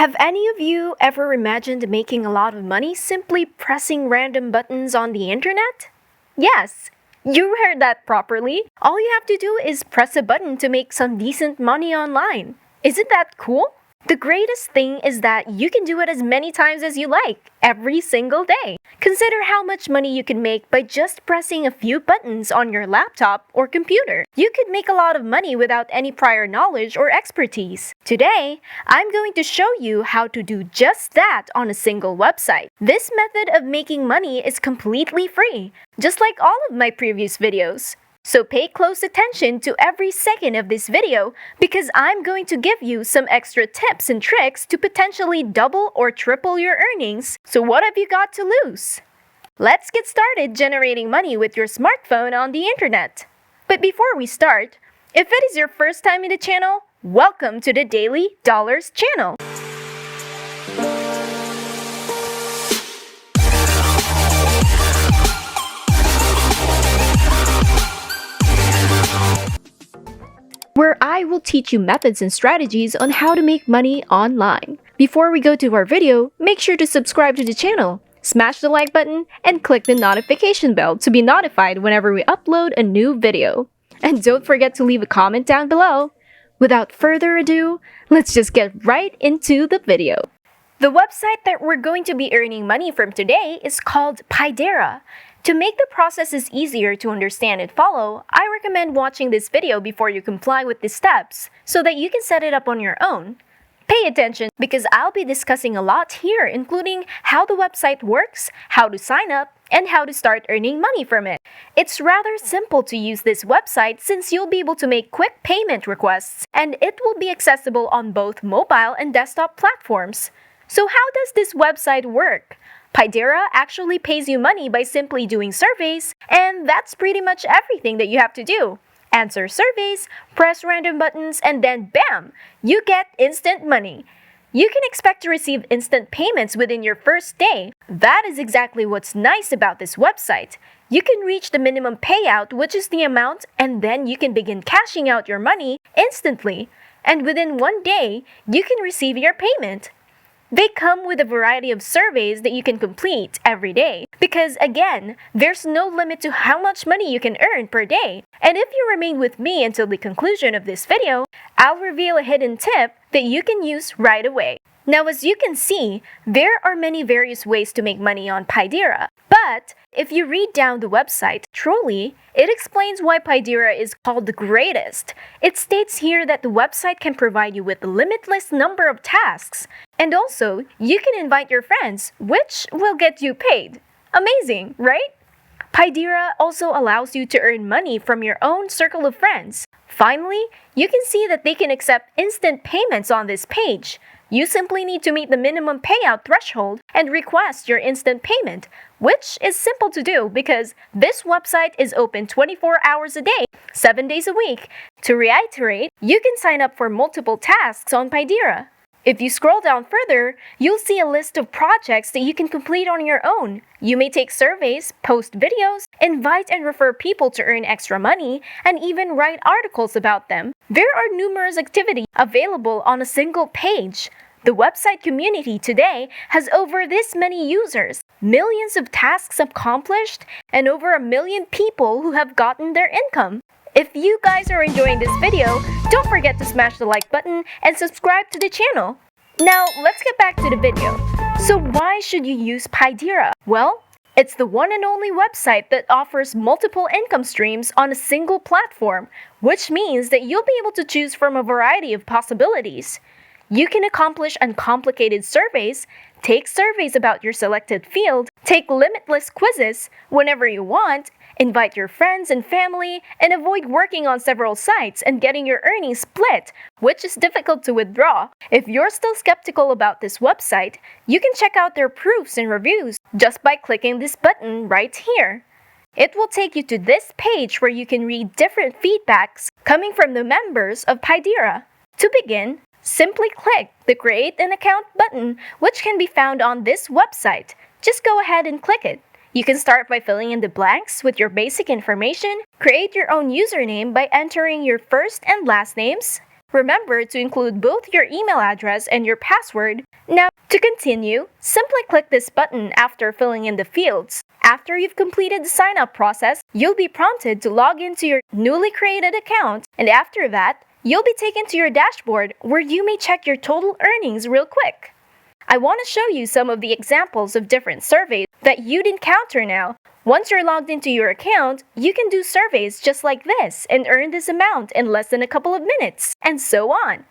Have any of you ever imagined making a lot of money simply pressing random buttons on the internet? Yes, you heard that properly. All you have to do is press a button to make some decent money online. Isn't that cool? The greatest thing is that you can do it as many times as you like, every single day. Consider how much money you can make by just pressing a few buttons on your laptop or computer. You could make a lot of money without any prior knowledge or expertise. Today, I'm going to show you how to do just that on a single website. This method of making money is completely free, just like all of my previous videos. So pay close attention to every second of this video because I'm going to give you some extra tips and tricks to potentially double or triple your earnings. So what have you got to lose? Let's get started generating money with your smartphone on the internet. But before we start, if it is your first time in the channel, welcome to the Daily Dollars channel. Where I will teach you methods and strategies on how to make money online. Before we go to our video, make sure to subscribe to the channel, smash the like button, and click the notification bell to be notified whenever we upload a new video. And don't forget to leave a comment down below. Without further ado, let's just get right into the video. The website that we're going to be earning money from today is called Pidera. To make the processes easier to understand and follow, I recommend watching this video before you comply with the steps so that you can set it up on your own. Pay attention because I'll be discussing a lot here, including how the website works, how to sign up, and how to start earning money from it. It's rather simple to use this website since you'll be able to make quick payment requests, and it will be accessible on both mobile and desktop platforms. So how does this website work? Pidera actually pays you money by simply doing surveys, and that's pretty much everything that you have to do. Answer surveys, press random buttons, and then bam! You get instant money. You can expect to receive instant payments within your first day. That is exactly what's nice about this website. You can reach the minimum payout, which is the amount, and then you can begin cashing out your money instantly. And within one day, you can receive your payment. They come with a variety of surveys that you can complete every day because, again, there's no limit to how much money you can earn per day. And if you remain with me until the conclusion of this video, I'll reveal a hidden tip that you can use right away. Now, as you can see, there are many various ways to make money on Pidera. But if you read down the website truly, it explains why Pidera is called the greatest. It states here that the website can provide you with a limitless number of tasks. And also, you can invite your friends, which will get you paid. Amazing, right? Pidera also allows you to earn money from your own circle of friends. Finally, you can see that they can accept instant payments on this page. You simply need to meet the minimum payout threshold and request your instant payment, which is simple to do because this website is open 24 hours a day, 7 days a week. To reiterate, you can sign up for multiple tasks on Pidera. If you scroll down further, you'll see a list of projects that you can complete on your own. You may take surveys, post videos, invite and refer people to earn extra money, and even write articles about them. There are numerous activities available on a single page. The website community today has over this many users, millions of tasks accomplished, and over 1 million people who have gotten their income. If you guys are enjoying this video, don't forget to smash the like button and subscribe to the channel. Now, let's get back to the video. So why should you use Pidera? Well, it's the one and only website that offers multiple income streams on a single platform, which means that you'll be able to choose from a variety of possibilities. You can accomplish uncomplicated surveys, take surveys about your selected field, take limitless quizzes whenever you want, invite your friends and family, and avoid working on several sites and getting your earnings split, which is difficult to withdraw. If you're still skeptical about this website, you can check out their proofs and reviews just by clicking this button right here. It will take you to this page where you can read different feedbacks coming from the members of Pidera. To begin, simply click the Create an Account button, which can be found on this website. Just go ahead and click it. You can start by filling in the blanks with your basic information, create your own username by entering your first and last names, Remember to include both your email address and your password. Now, to continue, simply click this button after filling in the fields. After you've completed the sign-up process, you'll be prompted to log into your newly created account, and after that, you'll be taken to your dashboard where you may check your total earnings real quick. I want to show you some of the examples of different surveys that you'd encounter now. Once you're logged into your account, you can do surveys just like this and earn this amount in less than a couple of minutes, and so on.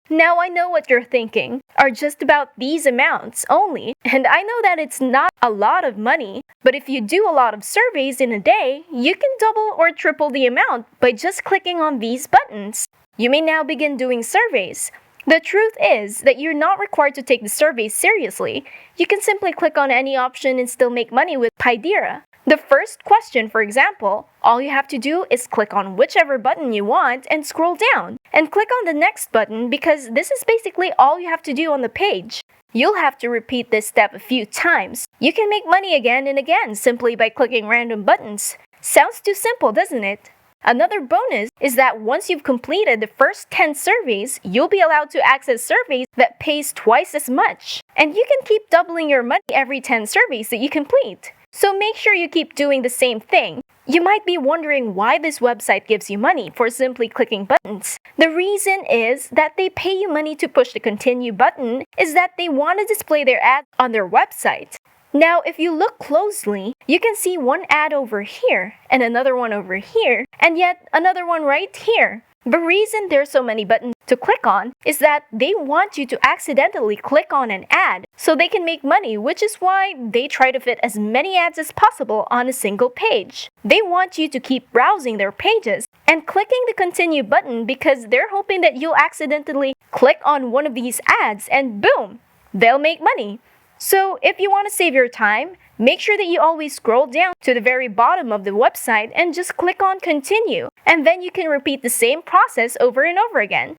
Now I know what you're thinking, are just about these amounts only, and I know that it's not a lot of money, but if you do a lot of surveys in a day, you can double or triple the amount by just clicking on these buttons. You may now begin doing surveys. The truth is that you're not required to take the surveys seriously. You can simply click on any option and still make money with Pidera. The first question, for example, all you have to do is click on whichever button you want and scroll down, and click on the next button because this is basically all you have to do on the page. You'll have to repeat this step a few times. You can make money again and again simply by clicking random buttons. Sounds too simple, doesn't it? Another bonus is that once you've completed the first 10 surveys, you'll be allowed to access surveys that pays twice as much. And you can keep doubling your money every 10 surveys that you complete. So make sure you keep doing the same thing. You might be wondering why this website gives you money for simply clicking buttons. The reason is that they pay you money to push the continue button is that they want to display their ads on their website. Now, if you look closely, you can see one ad over here, and another one over here, and yet another one right here. The reason there's so many buttons to click on is that they want you to accidentally click on an ad so they can make money, which is why they try to fit as many ads as possible on a single page. They want you to keep browsing their pages and clicking the continue button because they're hoping that you'll accidentally click on one of these ads and boom, they'll make money. So if you want to save your time, make sure that you always scroll down to the very bottom of the website and just click on continue, and then you can repeat the same process over and over again.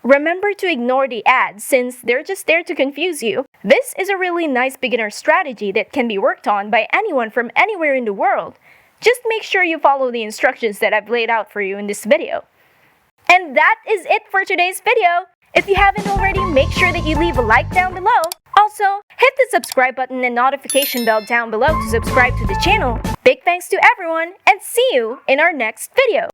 Remember to ignore the ads since they're just there to confuse you. This is a really nice beginner strategy that can be worked on by anyone from anywhere in the world. Just make sure you follow the instructions that I've laid out for you in this video. And that is it for today's video. If you haven't already, make sure that you leave a like down below. Also, hit the subscribe button and notification bell down below to subscribe to the channel. Big thanks to everyone, and see you in our next video!